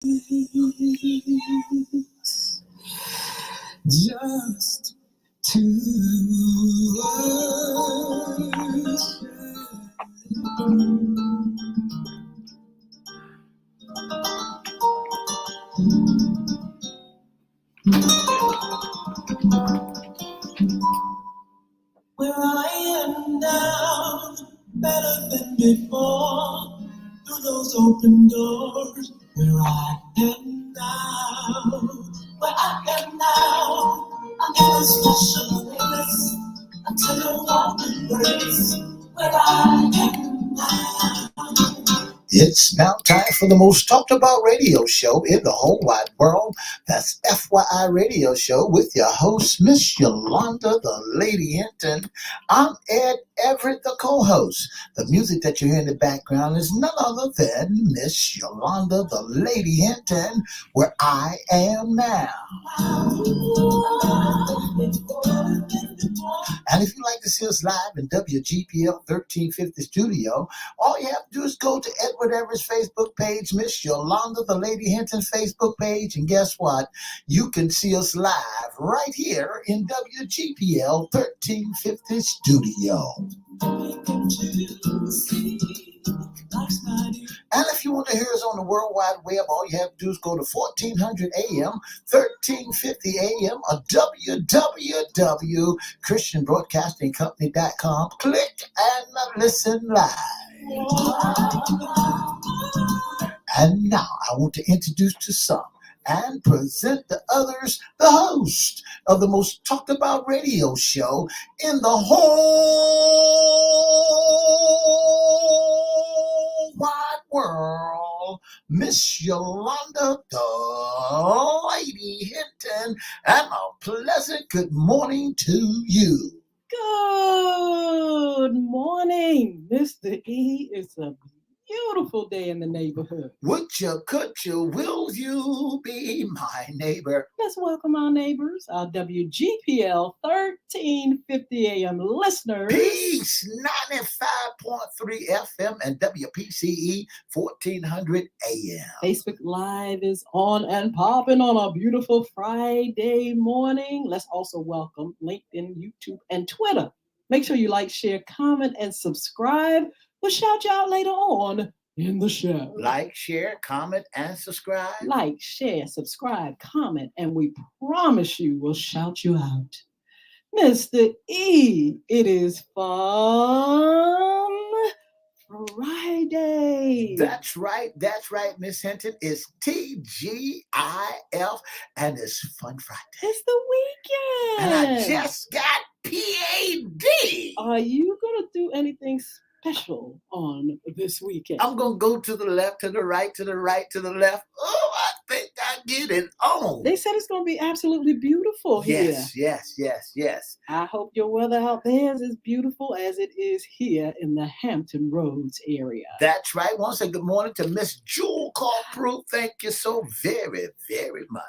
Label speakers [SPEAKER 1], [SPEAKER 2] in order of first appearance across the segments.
[SPEAKER 1] Just to where I am now, better than before, through those open doors, where I am now, where I am now, I'm in a special place, until I walk in grace, where I am now. It's now time for the most talked about radio show in the whole wide world. That's FYI Radio Show with your host, Miss Yolanda, the Lady Hinton. I'm Ed Everett, the co-host. The music that you hear in the background is none other than Miss Yolanda, the Lady Hinton, where I am now. And if you'd like to see us live in WGPL 1350 studio, all you have to do is go to Edward Everett's Facebook page, Miss Yolanda, the Lady Hinton Facebook page, and guess what? You can see us live right here in WGPL 1350 studio. And if you want to hear us on the World Wide Web, all you have to do is go to 1400 AM, 1350 AM, or www.christianbroadcastingcompany.com. Click and listen live. And now I want to introduce to some and present to others the host of the most talked about radio show in the whole wide world, Miss Yolanda, the Lady Hinton, and a pleasant good morning to you.
[SPEAKER 2] Good morning, Mr. E. It's a beautiful day in the neighborhood.
[SPEAKER 1] Would you, could you, will you be my neighbor?
[SPEAKER 2] Let's welcome our neighbors, our WGPL 1350 AM listeners.
[SPEAKER 1] Peace, 95.3 FM and WPCE 1400 AM.
[SPEAKER 2] Facebook Live is on and popping on a beautiful Friday morning. Let's also welcome LinkedIn, YouTube, and Twitter. Make sure you like, share, comment, and subscribe. We'll shout you out later on in the show.
[SPEAKER 1] Like, share, comment, and subscribe.
[SPEAKER 2] Like, share, subscribe, comment, and we promise you we'll shout you out. Mr. E, it is Fun Friday.
[SPEAKER 1] That's right, Miss Hinton. It's TGIF, and it's Fun Friday.
[SPEAKER 2] It's the weekend.
[SPEAKER 1] And I just got PAD.
[SPEAKER 2] Are you going to do anything special on this weekend?
[SPEAKER 1] I'm going to go to the left, to the right, to the right, to the left. Oh, I think I get it on.
[SPEAKER 2] They said it's going to be absolutely beautiful here.
[SPEAKER 1] Yes.
[SPEAKER 2] I hope your weather out there is as beautiful as it is here in the Hampton Roads area.
[SPEAKER 1] That's right. I want to say good morning to Miss Jewel Carproof. Thank you so very, very much.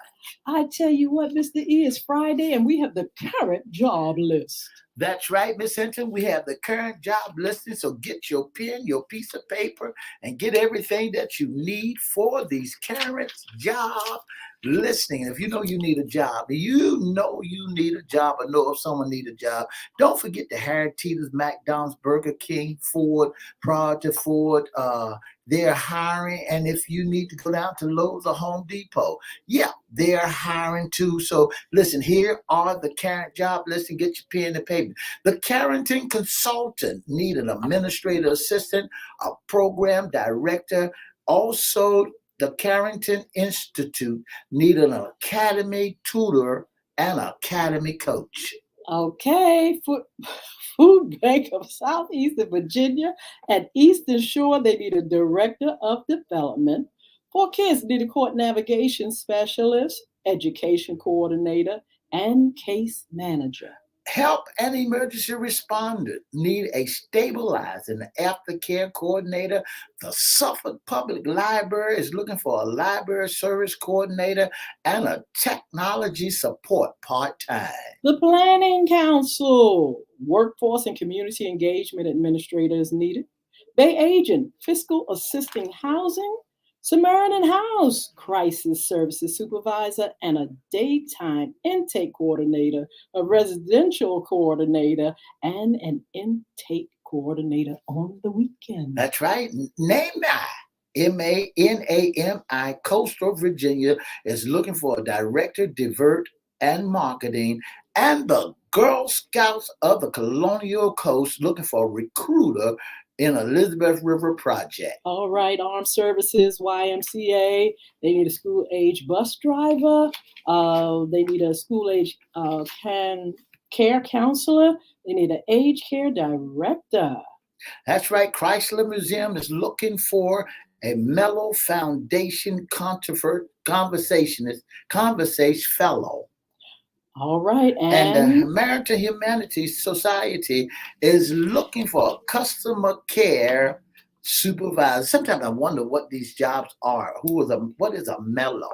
[SPEAKER 2] I tell you what, Mr. E, it's Friday and we have the current job list.
[SPEAKER 1] That's right, Miss Hinton. We have the current job listing, so get your pen, your piece of paper, and get everything that you need for these current job listening. If you know you need a job, or know if someone need a job, don't forget to hire Tita's, McDonald's, Burger King, Ford, Project Ford. They're hiring, and if you need to go down to Lowe's or Home Depot, they're hiring too. So listen, here are the current job listing. Get your pen and paper. The Carrington Consultant need an administrative assistant, a program director. Also, the Carrington Institute need an academy tutor and academy coach.
[SPEAKER 2] Okay, Food Bank of Southeastern Virginia and Eastern Shore, they need a director of development. For kids, need a court navigation specialist, education coordinator, and case manager.
[SPEAKER 1] Help and emergency responder need a stabilizing aftercare coordinator. The Suffolk Public Library is looking for a library service coordinator and a technology support part-time.
[SPEAKER 2] The Planning Council, workforce and community engagement administrator is needed. Bay agent, fiscal assisting housing, Samaritan House Crisis Services Supervisor, and a daytime intake coordinator, a residential coordinator, and an intake coordinator on the weekend.
[SPEAKER 1] That's right. NAMI, MANAMI, Coastal Virginia is looking for a director, divert, and marketing. And the Girl Scouts of the Colonial Coast looking for a recruiter in Elizabeth River Project.
[SPEAKER 2] All right, Armed Services, YMCA, they need a school age bus driver. They need a school age care counselor. They need an age care director.
[SPEAKER 1] That's right. Chrysler Museum is looking for a Mellow Foundation conversationist, conversation fellow.
[SPEAKER 2] All right,
[SPEAKER 1] And the
[SPEAKER 2] and
[SPEAKER 1] American Humanities Society is looking for a customer care supervisor. Sometimes I wonder what these jobs are. What is a mellow?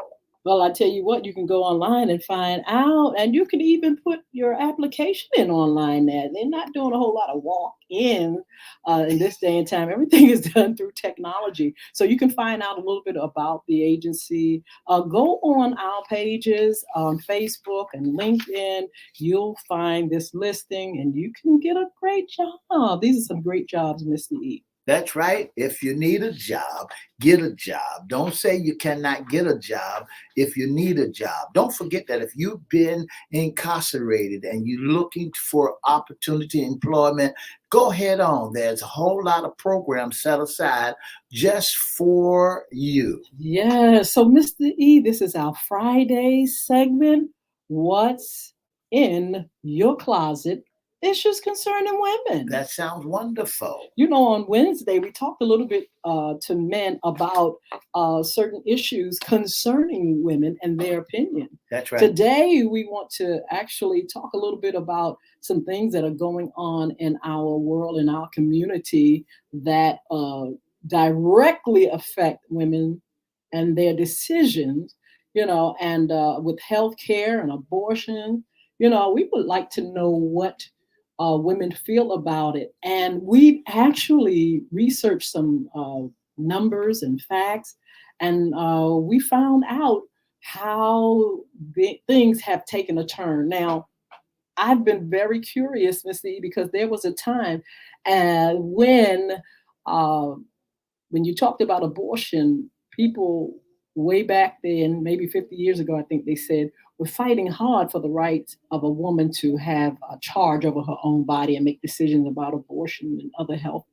[SPEAKER 2] well, I tell you what, you can go online and find out, and you can even put your application in online now. They're not doing a whole lot of walk-in in this day and time. Everything is done through technology. So you can find out a little bit about the agency. Go on our pages on Facebook and LinkedIn. You'll find this listing, and you can get a great job. These are some great jobs, Mr. E.
[SPEAKER 1] That's right. If you need a job, get a job. Don't say you cannot get a job if you need a job. Don't forget that if you've been incarcerated and you're looking for opportunity employment, go head on. There's a whole lot of programs set aside just for you.
[SPEAKER 2] Yeah. So, Mr. E, this is our Friday segment. What's in your closet? Issues concerning women.
[SPEAKER 1] That sounds wonderful.
[SPEAKER 2] You know, on Wednesday, we talked a little bit to men about certain issues concerning women and their opinion.
[SPEAKER 1] That's right.
[SPEAKER 2] Today, we want to actually talk a little bit about some things that are going on in our world, in our community, that directly affect women and their decisions, and with health care and abortion. We would like to know what women feel about it. And we've actually researched some numbers and facts, and we found out how things have taken a turn. Now, I've been very curious, Mr. E, because there was a time uh, when you talked about abortion, people way back then, maybe 50 years ago, I think they said, were fighting hard for the right of a woman to have a charge over her own body and make decisions about abortion and other health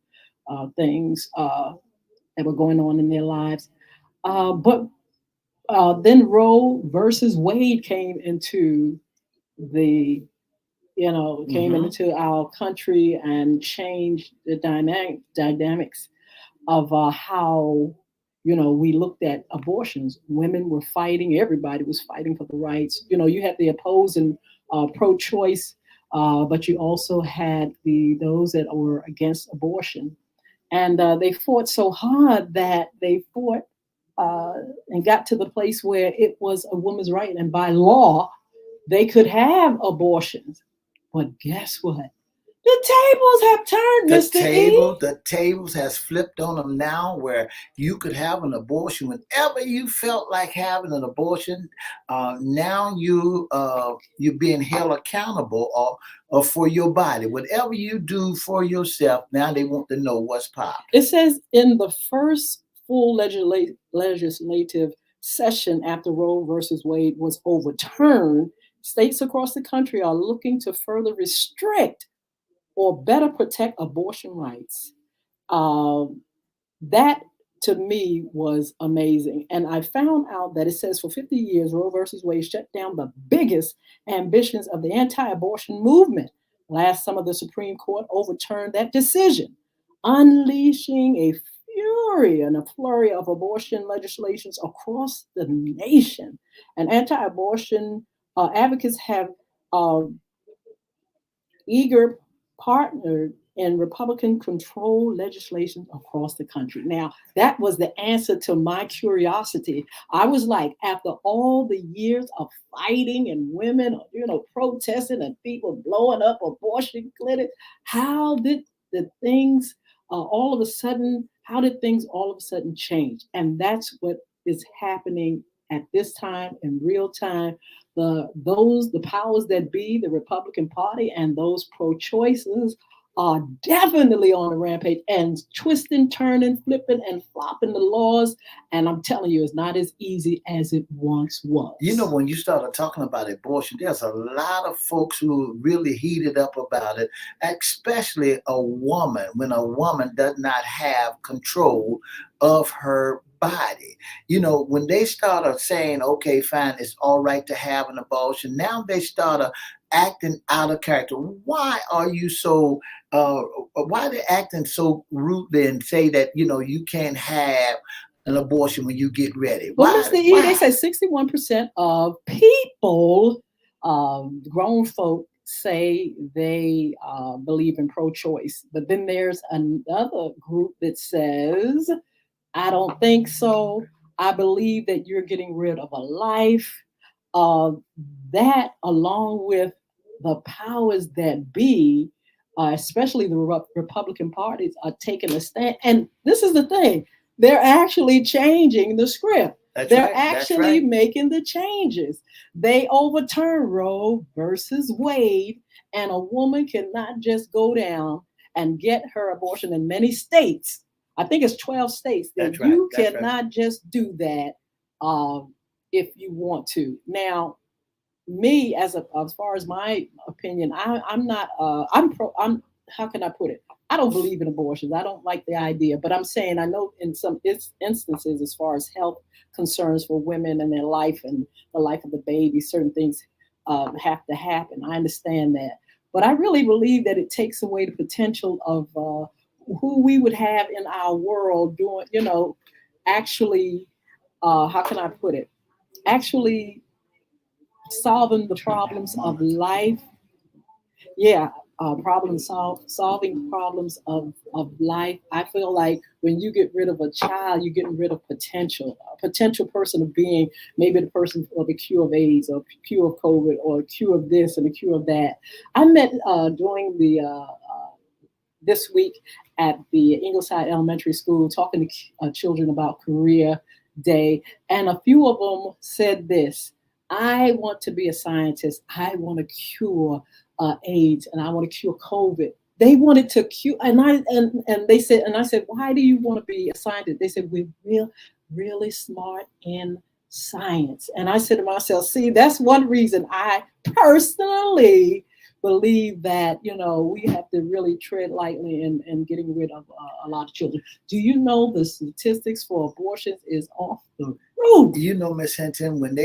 [SPEAKER 2] things that were going on in their lives. But then Roe versus Wade came into the came into our country and changed the dynamics of how we looked at abortions. Women were fighting; everybody was fighting for the rights. You had the opposing pro-choice, but you also had those that were against abortion, and they fought so hard that they fought and got to the place where it was a woman's right, and by law, they could have abortions. But guess what? The tables have turned, Mr. E.
[SPEAKER 1] The tables has flipped on them now, where you could have an abortion whenever you felt like having an abortion. Now you're being held accountable or for your body. Whatever you do for yourself, now they want to know what's popping.
[SPEAKER 2] It says in the first full legislative session after Roe versus Wade was overturned, states across the country are looking to further restrict or better protect abortion rights. That to me was amazing. And I found out that it says for 50 years, Roe versus Wade shut down the biggest ambitions of the anti-abortion movement. Last summer, the Supreme Court overturned that decision, unleashing a fury and a flurry of abortion legislations across the nation. And anti-abortion advocates have eager partnered in Republican-controlled legislation across the country. Now, that was the answer to my curiosity. I was like, after all the years of fighting and women, protesting and people blowing up abortion clinics, how did the things all of a sudden How did things all of a sudden change? And that's what is happening at this time in real time. The powers that be, the Republican Party, and those pro-choices are definitely on a rampage and twisting, turning, flipping, and flopping the laws. And I'm telling you, it's not as easy as it once was.
[SPEAKER 1] You know, when you started talking about abortion, there's a lot of folks who really heated up about it, especially a woman, when a woman does not have control of her body. You know, when they started saying, okay, fine, it's all right to have an abortion, now they started acting out of character. Why are you so, why are they acting so rudely and say that, you know, you can't have an abortion when you get ready?
[SPEAKER 2] Well,
[SPEAKER 1] Why?
[SPEAKER 2] Mr. E, they
[SPEAKER 1] Why?
[SPEAKER 2] say 61% of people, grown folk, say they believe in pro choice. But then there's another group that says, I don't think so. I believe that you're getting rid of a life. Uh, that, along with the powers that be, especially the Republican parties, are taking a stand. And this is the thing, they're actually changing the script.
[SPEAKER 1] That's
[SPEAKER 2] They're
[SPEAKER 1] right. That's
[SPEAKER 2] actually
[SPEAKER 1] right.
[SPEAKER 2] making the changes. They overturned Roe versus Wade, and a woman cannot just go down and get her abortion in many states. I think it's 12 states that
[SPEAKER 1] That's right.
[SPEAKER 2] you
[SPEAKER 1] That's right.
[SPEAKER 2] cannot just do that if you want to. Now, me as far as my opinion, I'm not I'm how can I put it? I don't believe in abortions. I don't like the idea, but I'm saying I know in some instances, as far as health concerns for women and their life and the life of the baby, certain things have to happen. I understand that, but I really believe that it takes away the potential of who we would have in our world doing, actually, how can I put it? Actually solving the problems of life. Yeah, solving problems of life. I feel like when you get rid of a child, you're getting rid of potential, a potential person of being maybe the person for the cure of AIDS or cure of COVID or a cure of this and a cure of that. I met during the this week at the Ingleside Elementary School talking to children about Career Day, and a few of them said this: I want to be a scientist. I want to cure AIDS, and I want to cure COVID. They wanted to cure, and they said, and I said, why do you want to be a scientist? They said, we're really smart in science. And I said to myself, see, that's one reason I personally believe that we have to really tread lightly in getting rid of a lot of children. Do you know the statistics for abortions is off the roof?
[SPEAKER 1] You know, Miss Hinton, when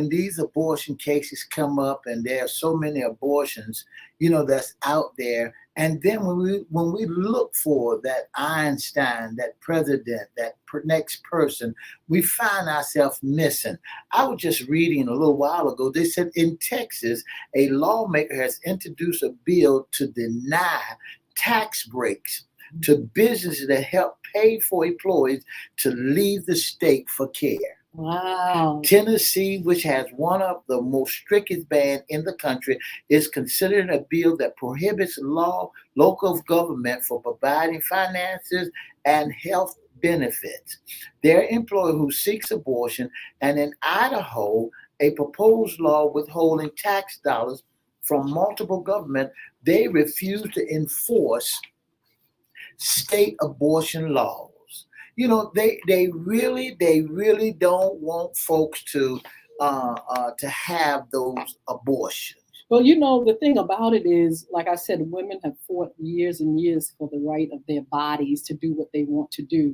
[SPEAKER 1] these abortion cases come up, and there are so many abortions, that's out there, and then when we look for that Einstein, that president, that next person, we find ourselves missing. I was just reading a little while ago. They said in Texas, a lawmaker has introduced a bill to deny tax breaks to businesses that help pay for employees to leave the state for care.
[SPEAKER 2] Wow.
[SPEAKER 1] Tennessee, which has one of the most strictest bans in the country, is considering a bill that prohibits local government for providing finances and health benefits. Their employee who seeks abortion, and in Idaho, a proposed law withholding tax dollars from multiple governments, they refuse to enforce state abortion laws. They really don't want folks to have those abortions.
[SPEAKER 2] Well, the thing about it is, like I said, women have fought years and years for the right of their bodies to do what they want to do.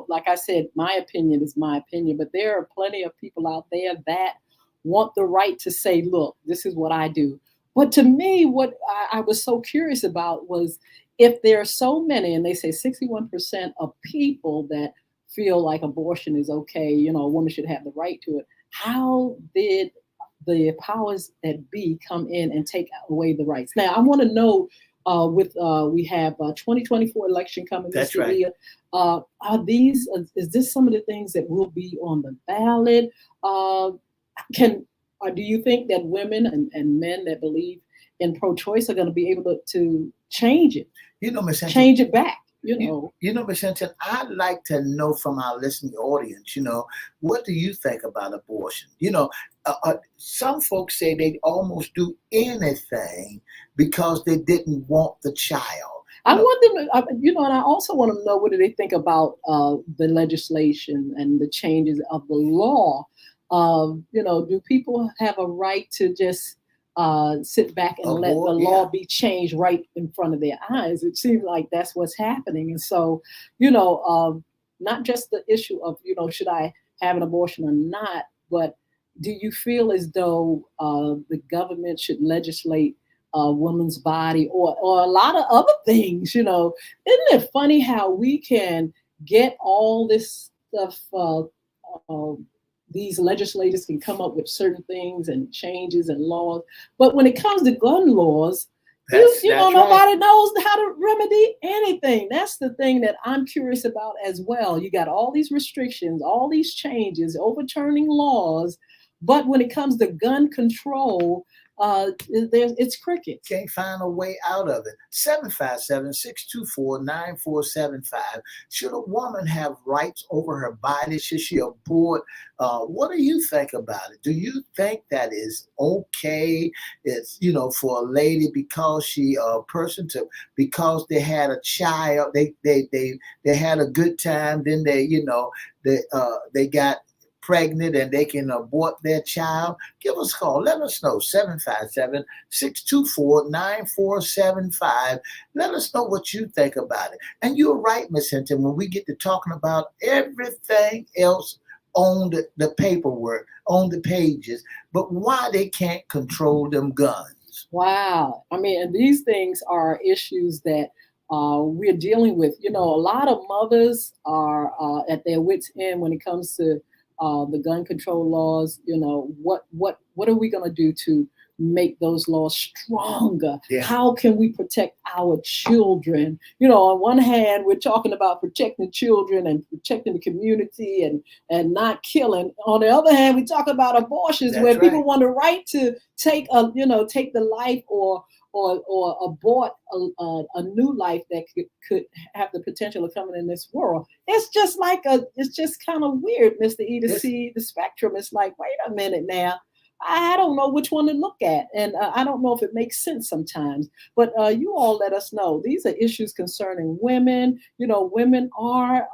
[SPEAKER 2] Like I said, my opinion is my opinion, but there are plenty of people out there that want the right to say, look, this is what I do. But to me, what I was so curious about was, if there are so many, and they say 61% of people that feel like abortion is okay, a woman should have the right to it, how did the powers that be come in and take away the rights? Now, I want to know, we have 2024 election coming,
[SPEAKER 1] That's
[SPEAKER 2] Mr.
[SPEAKER 1] right.
[SPEAKER 2] Leah. Is this some of the things that will be on the ballot? Uh, do you think that women and men that believe in pro-choice are going to be able to change it,
[SPEAKER 1] Miss Hinton,
[SPEAKER 2] change it back? you
[SPEAKER 1] You,
[SPEAKER 2] know.
[SPEAKER 1] Miss Hinton, I'd like to know from our listening audience, what do you think about abortion? Some folks say they'd almost do anything because they didn't want the child.
[SPEAKER 2] I want them to, and I also want to know what do they think about the legislation and the changes of the law. Do people have a right to just sit back and let the law be changed right in front of their eyes? It seems like that's what's happening. And so, not just the issue of, should I have an abortion or not, but do you feel as though the government should legislate a woman's body or a lot of other things? Isn't it funny how we can get all this stuff? Uh, these legislators can come up with certain things and changes and laws, but when it comes to gun laws, nobody knows how to remedy anything. That's the thing that I'm curious about as well. You got all these restrictions, all these changes, overturning laws, but when it comes to gun control, it's crickets.
[SPEAKER 1] Can't find a way out of it. 757-624-9475. Should a woman have rights over her body? Should she abort? What do you think about it? Do you think that is okay? It's, for a lady because because they had a child, they had a good time, then they got pregnant and they can abort their child? Give us a call. Let us know. 757-624-9475. Let us know what you think about it. And you're right, Miss Hinton, when we get to talking about everything else on the paperwork, on the pages, but why they can't control them guns.
[SPEAKER 2] Wow. I mean, and these things are issues that we're dealing with. A lot of mothers are at their wits' end when it comes to the gun control laws. What are we going to do to make those laws stronger?
[SPEAKER 1] Yeah.
[SPEAKER 2] How can we protect our children? On one hand, we're talking about protecting children and protecting the community and not killing. On the other hand, we talk about abortions.
[SPEAKER 1] That's
[SPEAKER 2] where
[SPEAKER 1] right.
[SPEAKER 2] People want the right to take the life or abort a new life that could have the potential of coming in this world. It's just kind of weird, Mr. E, to see the spectrum. It's like, wait a minute now. I don't know which one to look at. And I don't know if it makes sense sometimes. But you all let us know. These are issues concerning women. Women are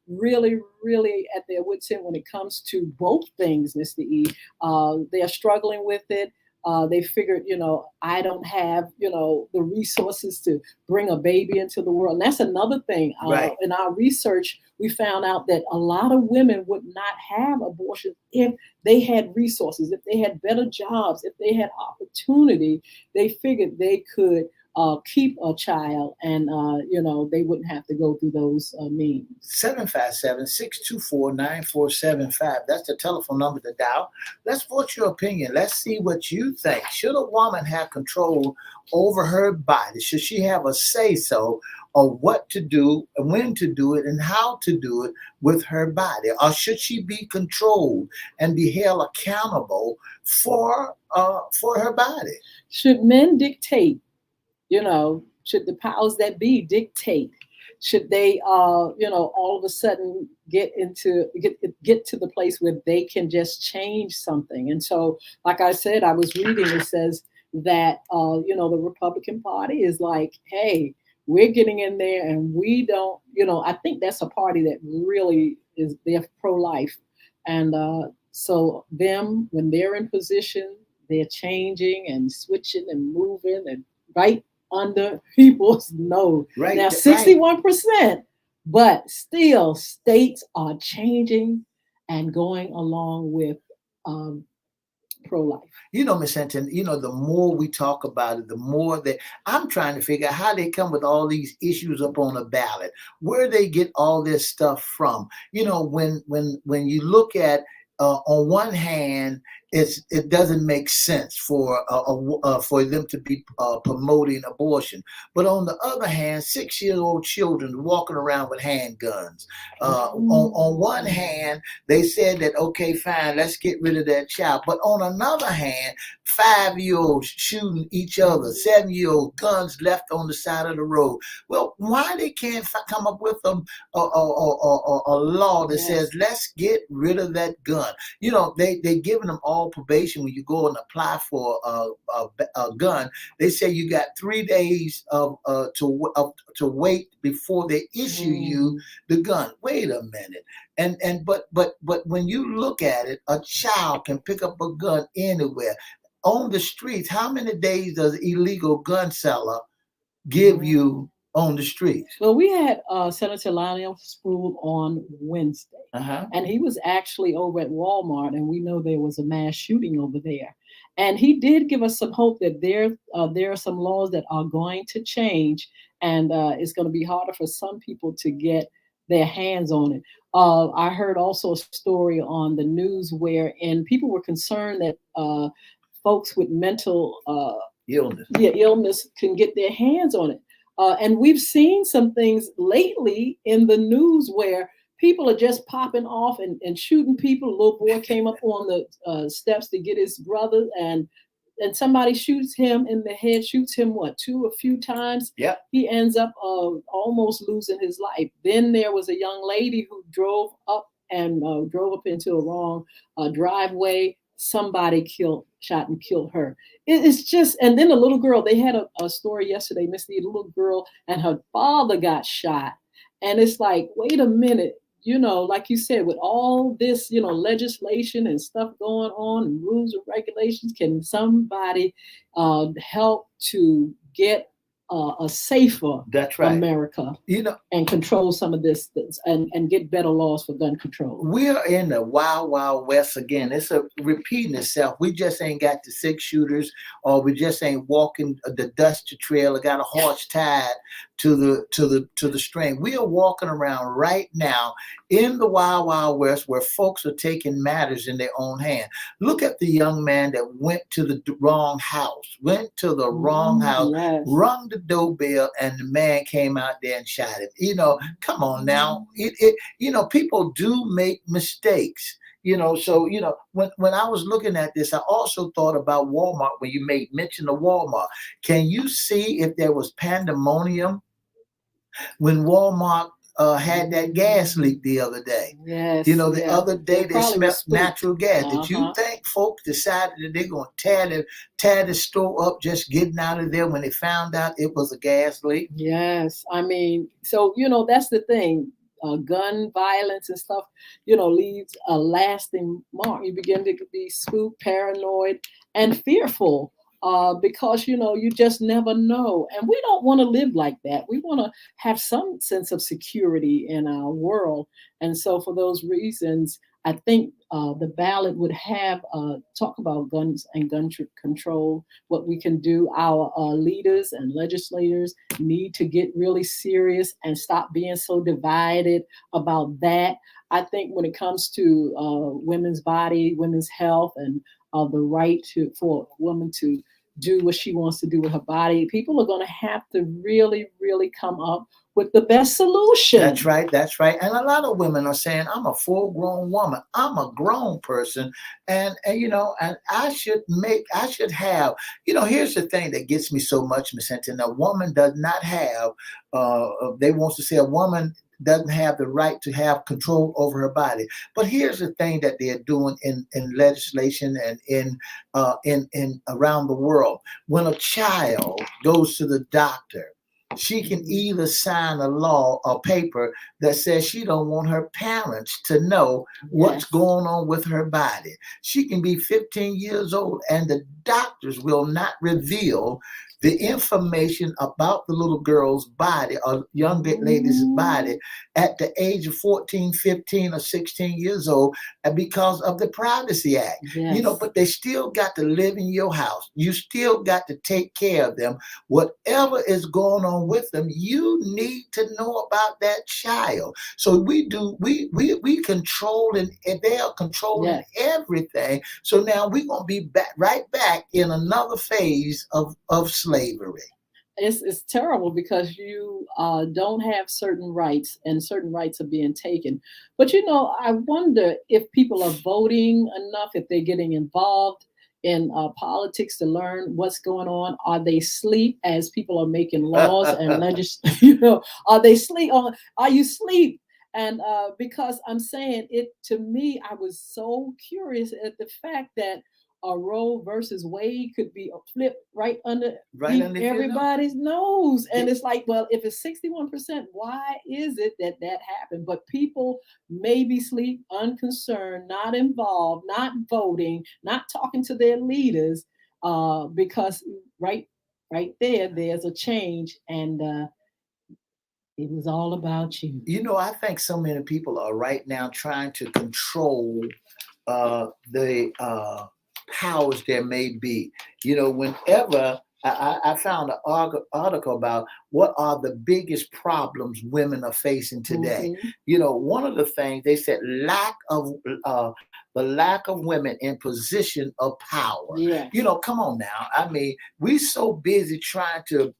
[SPEAKER 2] really, really at their wits' end when it comes to both things, Mr. E. They are struggling with it. They figured, I don't have, the resources to bring a baby into the world. And that's another thing.
[SPEAKER 1] Right.
[SPEAKER 2] In our research, we found out that a lot of women would not have abortions if they had resources, if they had better jobs, if they had opportunity. They figured they could keep a child and, they wouldn't have to go through those means.
[SPEAKER 1] 757-624-9475. That's the telephone number to dial. Let's vote your opinion. Let's see what you think. Should a woman have control over her body? Should she have a say-so of what to do, when to do it, and how to do it with her body? Or should she be controlled and be held accountable for her body?
[SPEAKER 2] Should men dictate? Should the powers that be dictate? Should they, all of a sudden get to the place where they can just change something? And so, like I said, I was reading, it says that, the Republican Party is like, hey, we're getting in there and we don't, I think that's a party that really they're pro-life. And so them, when they're in position, they're changing and switching and moving and right under people's nose.
[SPEAKER 1] Right.
[SPEAKER 2] Now, 61%, but still states are changing and going along with pro-life.
[SPEAKER 1] Miss Hinton, the more we talk about it, the more that I'm trying to figure out how they come with all these issues up on a ballot, where they get all this stuff from. When you look at on one hand, it doesn't make sense for them to be promoting abortion, but on the other hand, 6 year old children walking around with handguns. On one hand, they said that okay, fine, let's get rid of that child, but on another hand, 5 year olds shooting each other, 7 year old guns left on the side of the road. Well, why they can't come up with a law that says let's get rid of that gun? They giving them all probation when you go and apply for a gun. They say you got 3 days to wait before they issue you the gun. Wait a minute. But when you look at it, a child can pick up a gun anywhere on the streets. How many days does illegal gun seller give you on the streets?
[SPEAKER 2] Well, we had Senator Lionel Sproul on Wednesday, and he was actually over at Walmart, and we know there was a mass shooting over there. And he did give us some hope that there are some laws that are going to change, and it's going to be harder for some people to get their hands on it. I heard also a story on the news wherein people were concerned that folks with mental illness can get their hands on it. And we've seen some things lately in the news where people are just popping off and shooting people. A little boy came up on the steps to get his brother, and somebody shoots him in the head, shoots him a few times.
[SPEAKER 1] Yep.
[SPEAKER 2] He ends up almost losing his life. Then there was a young lady who drove up into a wrong driveway. Somebody shot and killed her. It's just, and then a little girl, they had a story yesterday, Misty, a little girl and her father got shot. And it's like, wait a minute, like you said, with all this, legislation and stuff going on and rules and regulations, can somebody help to get a safer America, and control some of this and get better laws for gun control?
[SPEAKER 1] We're in the wild, wild west again. It's repeating itself. We just ain't got the 6 shooters, or we just ain't walking the dusty trail or got a horse tied to the string. We are walking around right now in the wild, wild west where folks are taking matters in their own hand. Look at the young man that went to the wrong house, rung the doorbell, and the man came out there and shot him. Come on now. People do make mistakes. So when I was looking at this, I also thought about Walmart. When you made mention of Walmart, can you see if there was pandemonium when Walmart had that gas leak the other day?
[SPEAKER 2] Yes.
[SPEAKER 1] The other day they smelled natural gas. Did you think folks decided that they're going to tear the store up just getting out of there when they found out it was a gas leak?
[SPEAKER 2] Yes. I mean, so, that's the thing. Gun violence and stuff, leaves a lasting mark. You begin to be spooked, paranoid, and fearful. Because you just never know, and we don't want to live like that. We want to have some sense of security in our world, and so for those reasons, I think the ballot would have talk about guns and gun control, what we can do. Our leaders and legislators need to get really serious and stop being so divided about that. I think when it comes to women's body, women's health, and the right for a woman to do what she wants to do with her body, people are going to have to really, really come up with the best solution.
[SPEAKER 1] That's right. And a lot of women are saying, I'm a full-grown woman. I'm a grown person. And I should have, here's the thing that gets me so much, Miss Hinton. A woman does not have, they want to say a woman doesn't have the right to have control over her body. But here's the thing that they're doing in legislation and in around the world. When a child goes to the doctor, she can either sign a law or paper that says she don't want her parents to know what's going on with her body. She can be 15 years old and the doctors will not reveal the information about the little girl's body or young lady's body at the age of 14, 15, or 16 years old because of the Privacy Act.
[SPEAKER 2] Yes.
[SPEAKER 1] But they still got to live in your house. You still got to take care of them. Whatever is going on along with them, you need to know about that child. So we control, and they are controlling
[SPEAKER 2] Yes.
[SPEAKER 1] everything. So now we're gonna be right back in another phase of slavery.
[SPEAKER 2] It's terrible because you don't have certain rights, and certain rights are being taken. But I wonder if people are voting enough, if they're getting involved in politics to learn what's going on. Are they asleep as people are making laws and are they sleep? Are you sleep? And because I'm saying it, to me, I was so curious at the fact that a Roe versus Wade could be flipped right underneath
[SPEAKER 1] Right underneath your nose.
[SPEAKER 2] everybody's nose. And it's like, well, if it's 61%, why is it that happened? But people maybe sleep, unconcerned, not involved, not voting, not talking to their leaders, because right there's a change, and it was all about you.
[SPEAKER 1] I think so many people are right now trying to control the powers there may be. Whenever I found an article about what are the biggest problems women are facing today. One of the things they said, the lack of women in position of power.
[SPEAKER 2] Yes.
[SPEAKER 1] Come on now. I mean, we so busy trying to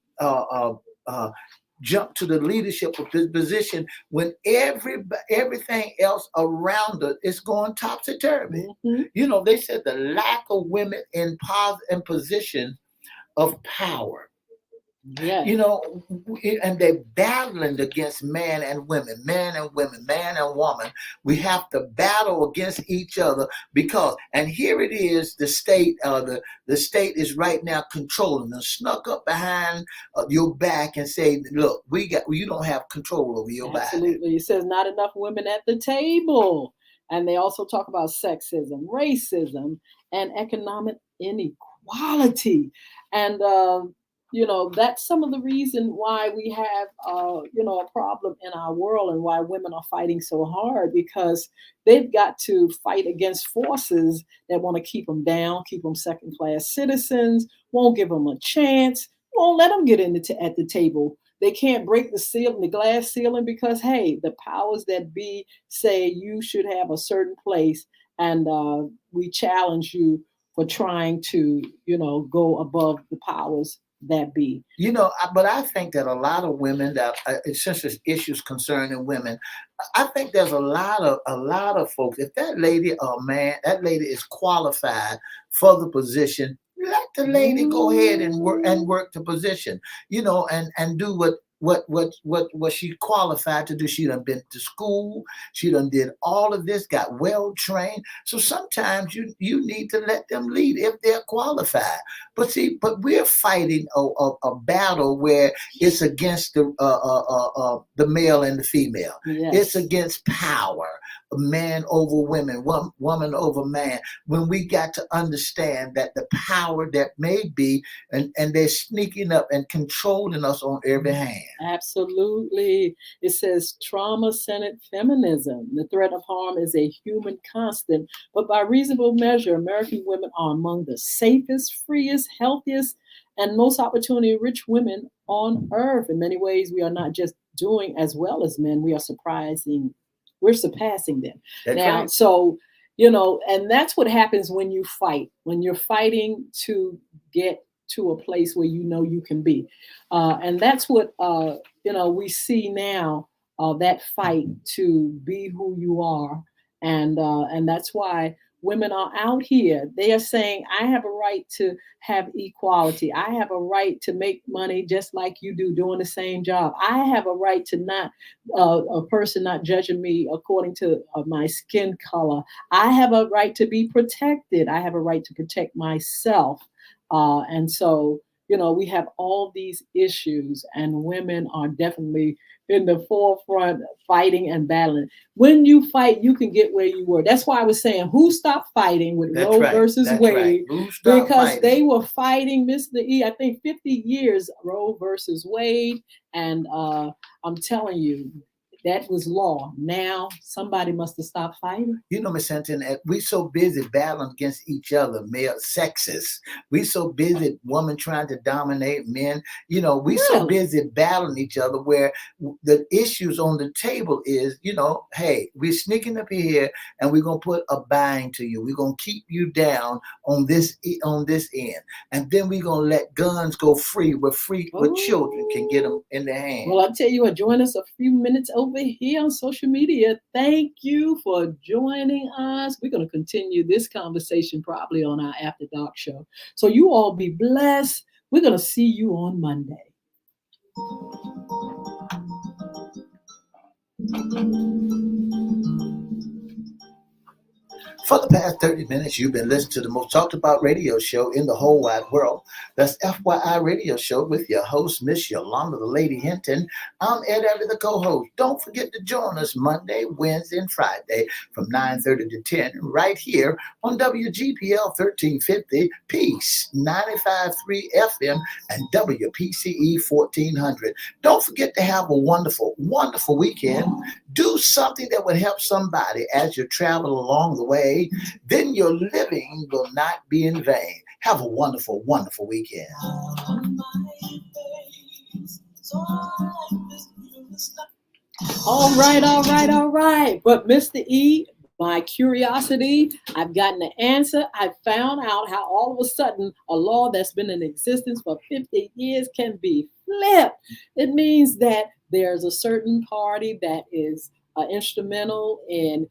[SPEAKER 1] jump to the leadership of this position when everything else around us is going topsy-turvy. They said the lack of women in position of power.
[SPEAKER 2] Yes.
[SPEAKER 1] And they're battling against man and women, man and women, man and woman. We have to battle against each other and here it is, the state, the state is right now controlling them, snuck up behind your back and say, look, you don't have control over your body.
[SPEAKER 2] Absolutely. It says not enough women at the table. And they also talk about sexism, racism, and economic inequality. And that's some of the reason why we have a problem in our world, and why women are fighting so hard, because they've got to fight against forces that want to keep them down, keep them second class citizens, won't give them a chance, won't let them get at the table. They can't break the glass ceiling, because hey, the powers that be say you should have a certain place, and we challenge you for trying to go above the powers that be.
[SPEAKER 1] But I think that a lot of women, that since there's issues concerning women, I think there's a lot of folks. If that lady or man, that lady is qualified for the position, let the lady go ahead and work the position. And do what she qualified to do. She done been to school. She done did all of this, got well trained. So sometimes you need to let them lead if they're qualified. But we're fighting a battle where it's against the male and the female.
[SPEAKER 2] Yes.
[SPEAKER 1] It's against power, man over women, woman over man. When we got to understand that the power that may be, and they're sneaking up and controlling us on every hand.
[SPEAKER 2] Absolutely. It says trauma-centered feminism. The threat of harm is a human constant, but by reasonable measure, American women are among the safest, freest, healthiest, and most opportunity-rich women on earth. In many ways, we are not just doing as well as men, we're surpassing them.
[SPEAKER 1] That's
[SPEAKER 2] now,
[SPEAKER 1] right.
[SPEAKER 2] So, and that's what happens when you fight, when you're fighting to get to a place where you can be. And that's what, we see now, that fight to be who you are. And that's why women are out here. They are saying, I have a right to have equality. I have a right to make money just like you do, doing the same job. I have a right to not, a person not judging me according to my skin color. I have a right to be protected. I have a right to protect myself. And so, we have all these issues, and women are definitely in the forefront fighting and battling. When you fight, you can get where you were. That's why I was saying, who stopped fighting with Roe versus Wade?
[SPEAKER 1] Who stopped
[SPEAKER 2] because
[SPEAKER 1] fighting?
[SPEAKER 2] They were fighting, Mr. E, I think 50 years, Roe versus Wade. And I'm telling you, That was law. Now somebody must have stopped fighting.
[SPEAKER 1] Miss Hinton, we so busy battling against each other, male sexes. We so busy, women trying to dominate men. We so
[SPEAKER 2] Really?
[SPEAKER 1] busy battling each other where the issues on the table is, hey, we're sneaking up here and we're gonna put a bind to you. We're gonna keep you down on this end, and then we're gonna let guns go free where children can get them in their hands.
[SPEAKER 2] Well, I'll tell you what, join us a few minutes over here on social media. Thank you for joining us. We're going to continue this conversation probably on our After Dark show. So you all be blessed. We're going to see you on Monday.
[SPEAKER 1] For the past 30 minutes, you've been listening to the most talked about radio show in the whole wide world. That's FYI Radio Show with your host, Miss Yolanda, the Lady Hinton. I'm Ed Evie, the co-host. Don't forget to join us Monday, Wednesday, and Friday from 9:30 to 10 right here on WGPL 1350, Peace 95.3 FM, and WPCE 1400. Don't forget to have a wonderful, wonderful weekend. Do something that would help somebody as you travel along the way. Then your living will not be in vain. Have a wonderful, wonderful weekend.
[SPEAKER 2] All right. But Mr. E, my curiosity, I've gotten an answer. I found out how all of a sudden a law that's been in existence for 50 years can be flipped. It means that there's a certain party that is instrumental in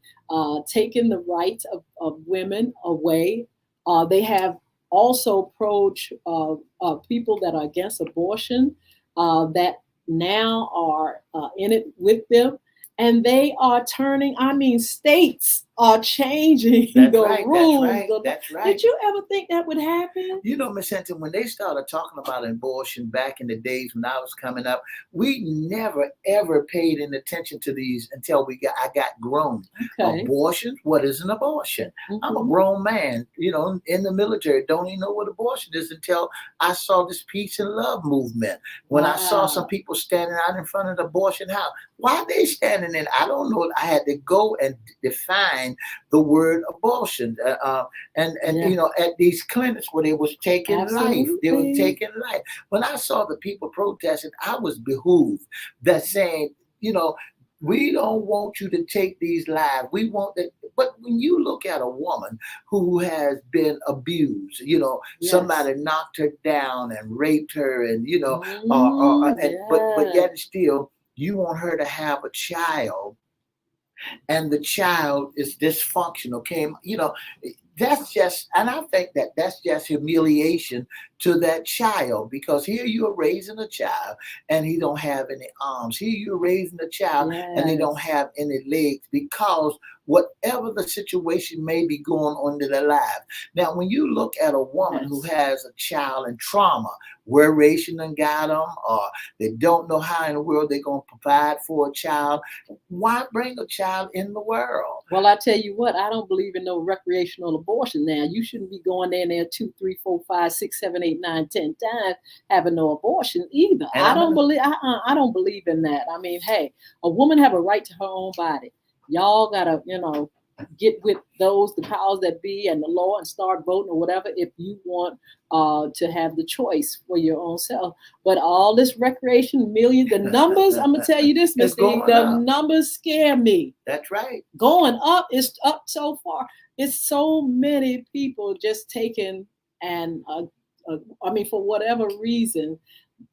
[SPEAKER 2] taking the rights of women away. They have also approached people that are against abortion that now are in it with them. And they are turning, states are changing the rules.
[SPEAKER 1] That's right.
[SPEAKER 2] Did you ever think that would happen?
[SPEAKER 1] Miss Hinton, when they started talking about abortion back in the days when I was coming up, we never, ever paid any attention to these until I got grown.
[SPEAKER 2] Okay.
[SPEAKER 1] Abortion? What is an abortion?
[SPEAKER 2] Mm-hmm.
[SPEAKER 1] I'm a grown man, in the military. Don't even know what abortion is until I saw this peace and love movement. When I saw some people standing out in front of the abortion house. Why are they standing in? I don't know. I had to go and define the word abortion. At these clinics where they was taking life. They were taking life. When I saw the people protesting, I was behooved that saying, we don't want you to take these lives. We want that. But when you look at a woman who has been abused, somebody knocked her down and raped her, and but yet still you want her to have a child, and the child is dysfunctional. Okay, that's just, and I think that's just humiliation to that child, because here you are raising a child and he don't have any arms. Here you're raising a child and they don't have any legs, because whatever the situation may be going on in their lives. Now, when you look at a woman who has a child in trauma, where ration done got them, or they don't know how in the world they're going to provide for a child, why bring a child in the world?
[SPEAKER 2] Well, I tell you what, I don't believe in no recreational abortion. Now, you shouldn't be going in there 2, 3, 4, 5, 6, 7, 8, 9, 10 times having no abortion either. I don't believe in that. I mean, hey, a woman have a right to her own body. Y'all gotta, get with the powers that be and the law, and start voting or whatever if you want to have the choice for your own self. But all this recreation, millions, the numbers, I'm gonna tell you this, Miss E, the numbers scare me.
[SPEAKER 1] That's right.
[SPEAKER 2] Going up, it's up so far. It's so many people just taking, and for whatever reason.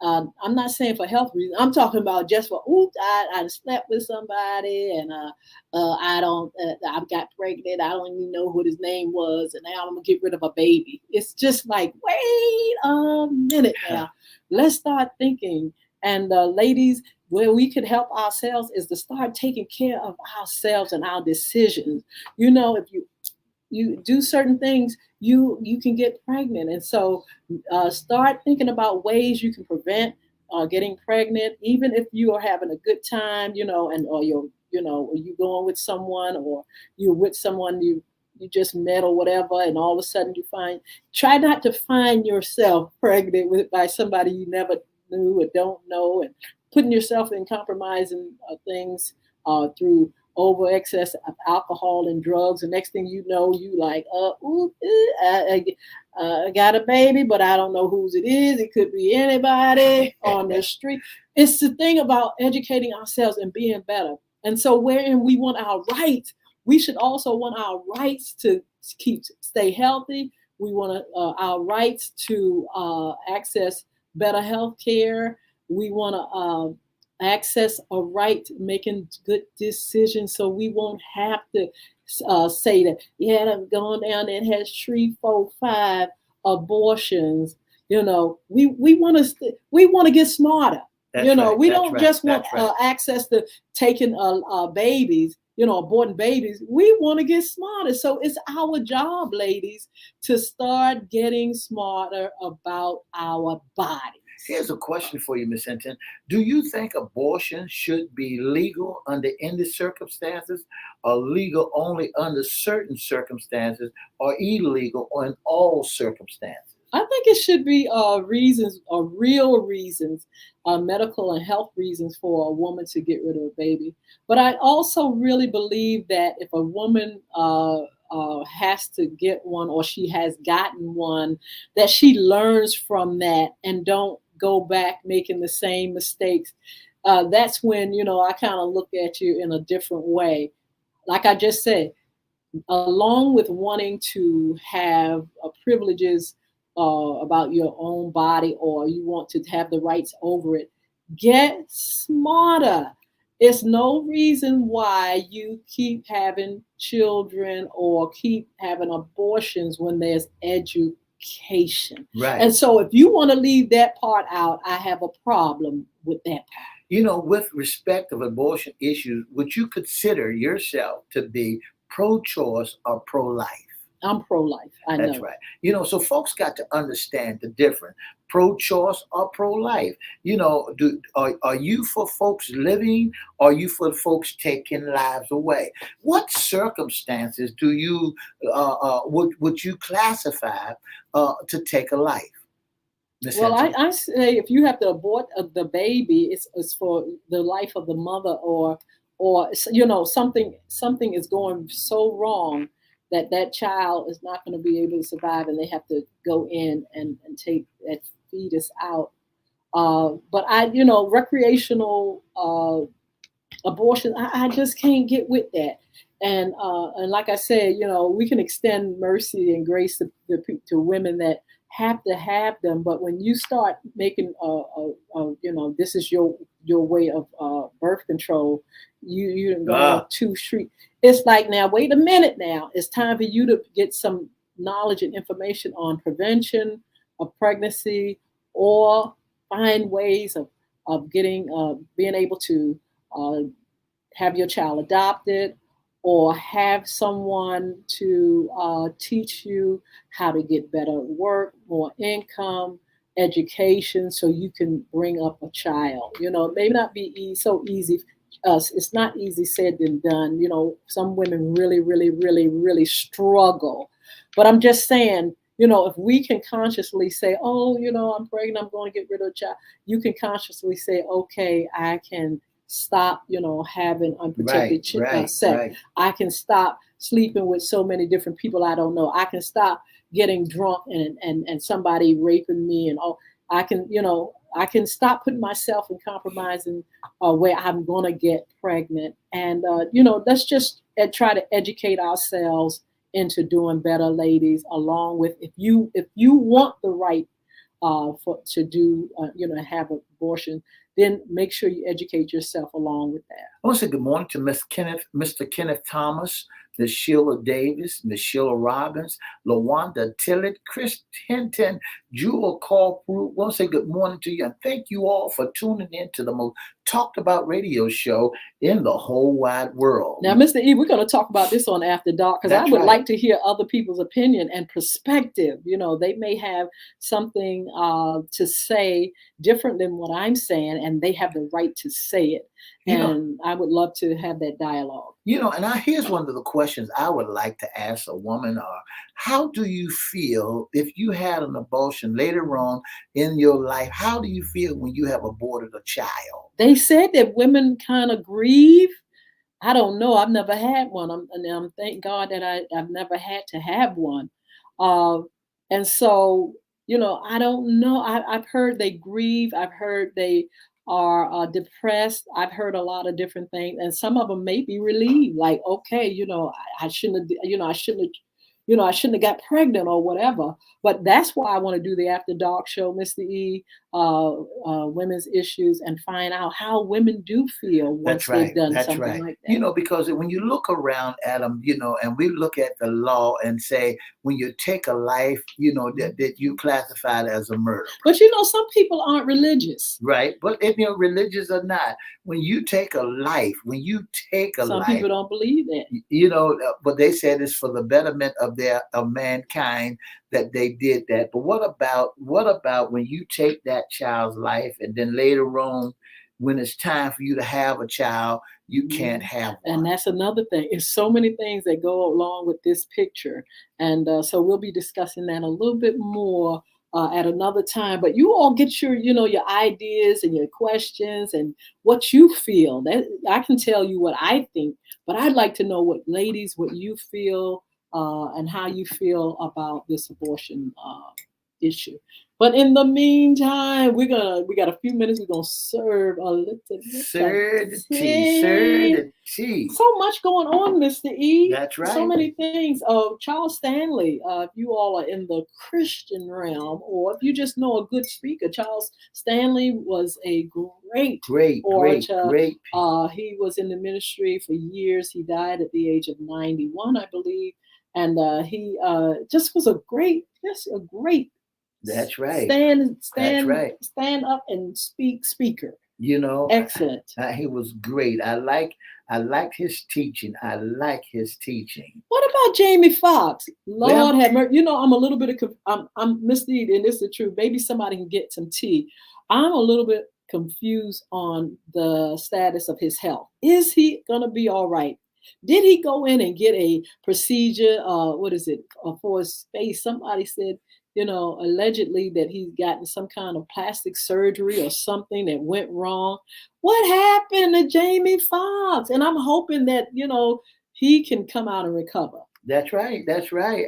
[SPEAKER 2] I'm not saying for health reasons. I'm talking about just for, I slept with somebody, and I got pregnant. I don't even know what his name was, and now I'm gonna get rid of a baby. It's just like, wait a minute now. Let's start thinking. And ladies, where we could help ourselves is to start taking care of ourselves and our decisions. If you do certain things, you can get pregnant. And so start thinking about ways you can prevent getting pregnant, even if you are having a good time, or you going with someone, or you're with someone you just met or whatever, and all of a sudden try not to find yourself pregnant by somebody you never knew or don't know, and putting yourself in compromising things through over excess of alcohol and drugs. And next thing you know, you like, I got a baby, but I don't know whose it is. It could be anybody on the street. It's the thing about educating ourselves and being better. And so, wherein we want our rights, we should also want our rights to stay healthy. We want our rights to access better health care. We want to access a right to making good decisions, so we won't have to say that, yeah, I've gone down there and had 3, 4, 5 abortions. We want to get smarter.
[SPEAKER 1] That's right.
[SPEAKER 2] We
[SPEAKER 1] That's
[SPEAKER 2] don't
[SPEAKER 1] right.
[SPEAKER 2] just want
[SPEAKER 1] That's right.
[SPEAKER 2] access to taking babies, aborting babies. We want to get smarter. So it's our job, ladies, to start getting smarter about our bodies.
[SPEAKER 1] Here's a question for you, Miss Hinton. Do you think abortion should be legal under any circumstances, or legal only under certain circumstances, or illegal in all circumstances?
[SPEAKER 2] I think it should be reasons, or real reasons, medical and health reasons for a woman to get rid of a baby. But I also really believe that if a woman has to get one, or she has gotten one, that she learns from that and don't go back making the same mistakes. That's when, I kind of look at you in a different way. Like I just said, along with wanting to have privileges about your own body, or you want to have the rights over it, get smarter. It's no reason why you keep having children or keep having abortions when there's education.
[SPEAKER 1] Right.
[SPEAKER 2] And so if you want to leave that part out, I have a problem with that part.
[SPEAKER 1] With respect of abortion issues, would you consider yourself to be pro-choice or pro-life?
[SPEAKER 2] I'm pro-life. I know.
[SPEAKER 1] That's right. So folks got to understand the difference. Pro-choice or pro-life. Are you for folks living, or are you for folks taking lives away? What circumstances do you would you classify to take a life?
[SPEAKER 2] Well, I say if you have to abort the baby, it's for the life of the mother, or something is going so wrong that child is not going to be able to survive, and they have to go in and take that fetus out. But recreational abortion, I just can't get with that. And like I said, we can extend mercy and grace to women that have to have them. But when you start making this is your way of birth control, you go too street. It's like, now wait a minute, now it's time for you to get some knowledge and information on prevention of pregnancy, or find ways of getting being able to have your child adopted, or have someone to teach you how to get better work, more income, education, so you can bring up a child. It may not be so easy. It's not easy said than done. Some women really, really, really, really struggle. But I'm just saying, if we can consciously say, oh, I'm pregnant, I'm going to get rid of a child, you can consciously say, okay, I can stop, having unprotected sex. Right. I can stop sleeping with so many different people I don't know. I can stop getting drunk and somebody raping me, and I can stop putting myself in compromising where I'm going to get pregnant. And, let's just try to educate ourselves into doing better, ladies, along with, if you want the right to do, have an abortion, then make sure you educate yourself along with that.
[SPEAKER 1] I want to say good morning to Mr. Kenneth Thomas, Miss Sheila Davis, Miss Sheila Robbins, Lawanda Tillett, Chris Hinton, Jewel Corporal. I want to say good morning to you, and thank you all for tuning in to the most talked about radio show in the whole wide world.
[SPEAKER 2] Now, Mr. E, we're going to talk about this on After Dark, because I would like to hear other people's opinion and perspective. They may have something to say different than what I'm saying, and they have the right to say it. And I would love to have that dialogue.
[SPEAKER 1] And here's one of the questions I would like to ask a woman: how do you feel if you had an abortion later on in your life? How do you feel when you have aborted a child?
[SPEAKER 2] They said that women kind of grieve I don't know. I've never had one. I'm thank God that I've never had to have one. Uh, and so, I don't know. I've heard they grieve. I've heard they are depressed. I've heard a lot of different things, and some of them may be relieved. Like, okay, I shouldn't have, I shouldn't have got pregnant or whatever. But that's why I want to do the After Dark show, Mr. E, women's issues, and find out how women do feel
[SPEAKER 1] That's
[SPEAKER 2] once they've
[SPEAKER 1] right.
[SPEAKER 2] done
[SPEAKER 1] That's
[SPEAKER 2] something
[SPEAKER 1] right.
[SPEAKER 2] like that.
[SPEAKER 1] Because when you look around at them, and we look at the law and say, when you take a life, that you classified as a murder.
[SPEAKER 2] But some people aren't religious.
[SPEAKER 1] Right. But if you're religious or not, when you take a life,
[SPEAKER 2] Some people don't believe that.
[SPEAKER 1] but they said it's for the betterment of mankind that they did that. But what about when you take that child's life and then later on, when it's time for you to have a child, you can't have one.
[SPEAKER 2] And that's another thing. It's so many things that go along with this picture. And so we'll be discussing that a little bit more at another time. But you all get your ideas and your questions and what you feel. That I can tell you what I think, but I'd like to know what you feel and how you feel about this abortion issue. But in the meantime, we got a few minutes. We're gonna serve a little bit
[SPEAKER 1] Serve the tea. Serve the tea.
[SPEAKER 2] So much going on, Mr. E.
[SPEAKER 1] That's right.
[SPEAKER 2] So many things. Charles Stanley, if you all are in the Christian realm, or if you just know a good speaker, Charles Stanley was a great orator.
[SPEAKER 1] Great.
[SPEAKER 2] He was in the ministry for years. He died at the age of 91, I believe. And he just was a great.
[SPEAKER 1] That's right.
[SPEAKER 2] Stand up and speaker. Excellent.
[SPEAKER 1] He was great. I like his teaching.
[SPEAKER 2] What about Jamie Foxx? Lord have mercy. I'm a little bit I'm misleading, and this is the truth. Maybe somebody can get some tea. I'm a little bit confused on the status of his health. Is he gonna be all right? Did he go in and get a procedure? For his face? Somebody said, allegedly that he's gotten some kind of plastic surgery or something that went wrong. What happened to Jamie Foxx? And I'm hoping that, he can come out and recover.
[SPEAKER 1] That's right.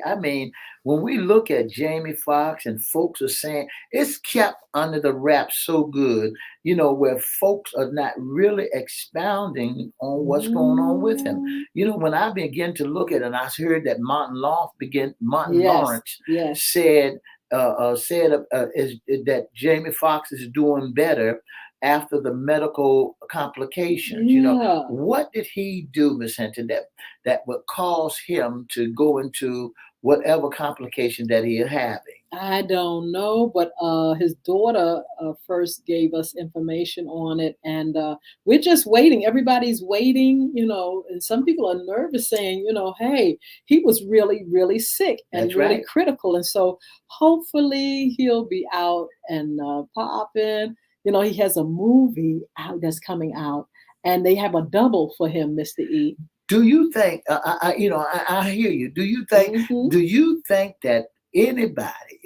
[SPEAKER 1] I mean, when we look at Jamie Foxx and folks are saying it's kept under the wrap so good, where folks are not really expounding on what's going on with him. When I begin to look at it, and I heard that Martin Lawrence said that Jamie Foxx is doing better after the medical complications. What did he do, Miss Hinton, that would cause him to go into whatever complication that he is having?
[SPEAKER 2] I don't know, but his daughter first gave us information on it, and we're just waiting. Everybody's waiting, and some people are nervous, saying, hey, he was really, really sick and really critical, and so hopefully he'll be out and popping. He has a movie out that's coming out, and they have a double for him, Mr. E.
[SPEAKER 1] Do you think? I hear you. Do you think?
[SPEAKER 2] Mhm.
[SPEAKER 1] Do you think that anybody,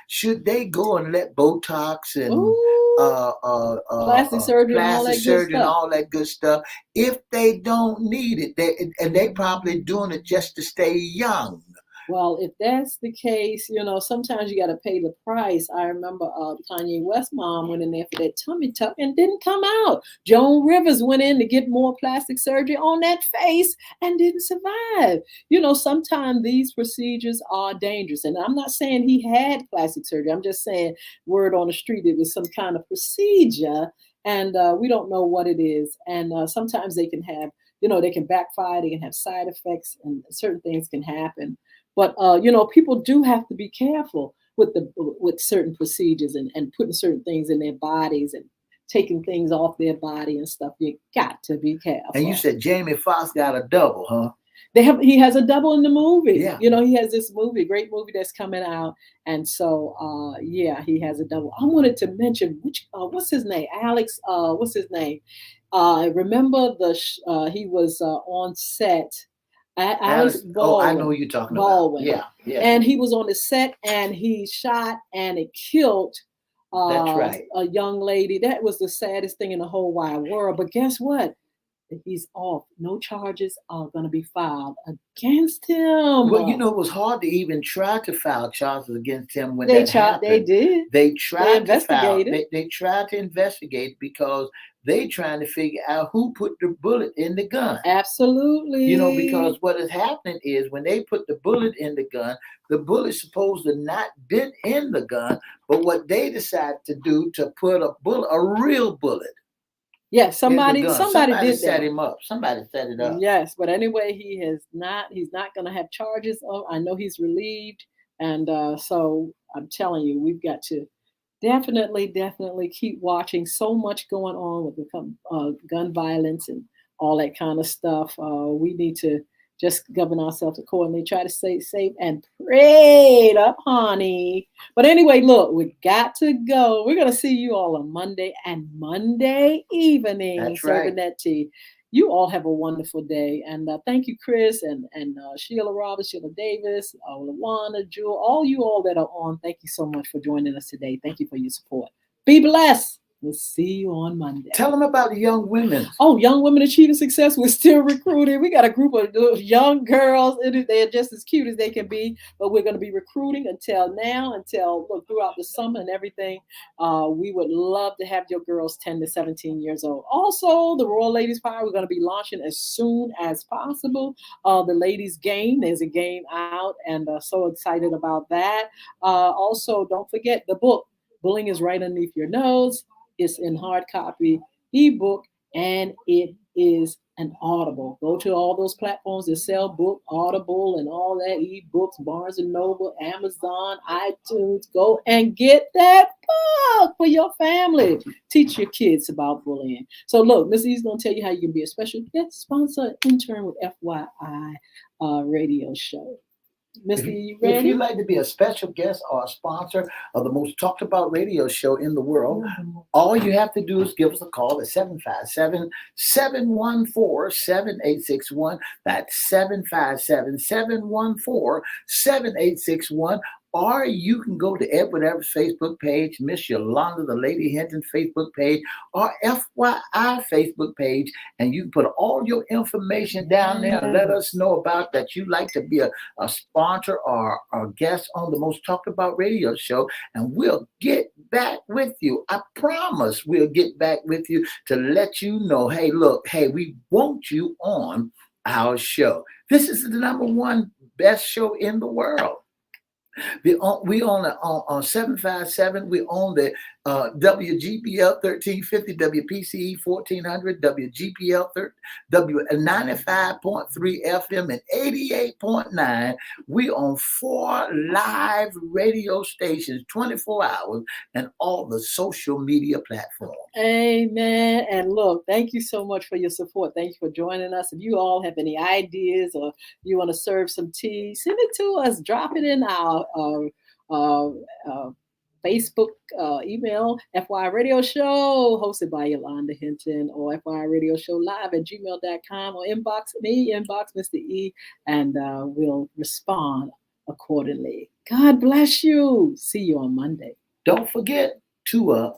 [SPEAKER 1] should they go and let Botox and
[SPEAKER 2] plastic surgery,
[SPEAKER 1] and all that good stuff if they don't need it? They probably doing it just to stay young.
[SPEAKER 2] Well, if that's the case, sometimes you got to pay the price. I remember Kanye West's mom went in there for that tummy tuck and didn't come out. Joan Rivers went in to get more plastic surgery on that face and didn't survive. Sometimes these procedures are dangerous. And I'm not saying he had plastic surgery. I'm just saying, word on the street, it was some kind of procedure. And we don't know what it is. And sometimes they can have, they can backfire. They can have side effects, and certain things can happen. But people do have to be careful with certain procedures and putting certain things in their bodies and taking things off their body and stuff. You got to be careful.
[SPEAKER 1] And you said Jamie Foxx got a double, huh?
[SPEAKER 2] He has a double in the movie.
[SPEAKER 1] Yeah.
[SPEAKER 2] He has this great movie that's coming out, and so he has a double. I wanted to mention what's his name? Alex. What's his name? Remember he was on set. Alex Baldwin.
[SPEAKER 1] I know who you're talking
[SPEAKER 2] Baldwin.
[SPEAKER 1] about. Yeah.
[SPEAKER 2] And he was on the set, and he shot, and it killed
[SPEAKER 1] That's right.
[SPEAKER 2] a young lady. That was the saddest thing in the whole wide world. But guess what? He's off. No charges are going to be filed against him.
[SPEAKER 1] Well, it was hard to even try to file charges against him when
[SPEAKER 2] They
[SPEAKER 1] that
[SPEAKER 2] tried. They
[SPEAKER 1] happened.
[SPEAKER 2] did.
[SPEAKER 1] They tried to file.
[SPEAKER 2] investigated.
[SPEAKER 1] They tried to investigate because they trying to figure out who put the bullet in the gun.
[SPEAKER 2] Absolutely.
[SPEAKER 1] Because what is happening is when they put the bullet in the gun, the bullet's supposed to not been in the gun, but what they decided to do to put a real bullet.
[SPEAKER 2] Yes, somebody
[SPEAKER 1] did
[SPEAKER 2] that.
[SPEAKER 1] Set him up. Somebody set it up.
[SPEAKER 2] Yes, but anyway, he's not going to have charges. I know he's relieved, and so I'm telling you, we've got to definitely keep watching. So much going on with the gun violence and all that kind of stuff. We need to just govern ourselves accordingly, try to stay safe and prayed up, honey. But anyway, look, we got to go. We're going to see you all on Monday and Monday evening.
[SPEAKER 1] That's
[SPEAKER 2] serving
[SPEAKER 1] right.
[SPEAKER 2] that tea. You all have a wonderful day. And thank you, Chris and Sheila Roberts, Sheila Davis, Lawanda, Jewel, all you all that are on. Thank you so much for joining us today. Thank you for your support. Be blessed. We'll see you on Monday.
[SPEAKER 1] Tell them about the young women.
[SPEAKER 2] Oh, Young Women Achieving Success. We're still recruiting. We got a group of young girls. They're just as cute as they can be. But we're going to be recruiting until throughout the summer and everything. We would love to have your girls 10 to 17 years old. Also, the Royal Ladies Power, we're going to be launching as soon as possible. The ladies game, there's a game out, and so excited about that. Also, don't forget the book, Bullying is Right Underneath Your Nose. It's in hard copy, ebook, and it is an Audible. Go to all those platforms that sell book, Audible, and all that, ebooks, Barnes & Noble, Amazon, iTunes. Go and get that book for your family. Teach your kids about bullying. So look, Miss E's going to tell you how you can be a special guest sponsor, intern with FYI radio show. Mr. E, you ready?
[SPEAKER 1] If you'd like to be a special guest or a sponsor of the most talked about radio show in the world, all you have to do is give us a call at 757-714-7861. That's 757-714-7861. Or you can go to Edward Everett's Facebook page, Miss Yolanda, the Lady Hinton Facebook page, or FYI Facebook page, and you can put all your information down there and let us know about that you'd like to be a sponsor or a guest on the most talked about radio show, and we'll get back with you. I promise we'll get back with you to let you know, hey, look, hey, we want you on our show. This is the number one best show in the world. We on 757. We own the WGPL 1350, WPCE 1400, WGPL 95.3 FM and 88.9. We own 4 live radio stations, 24 hours, and all the social media platforms.
[SPEAKER 2] Amen. And look, thank you so much for your support. Thank you for joining us. If you all have any ideas or you want to serve some tea, send it to us. Drop it in our Facebook email, FY Radio Show, hosted by Yolanda Hinton, or FY Radio Show live at gmail.com, or inbox Mr. E, and we'll respond accordingly. God bless you. See you on Monday.
[SPEAKER 1] Don't forget to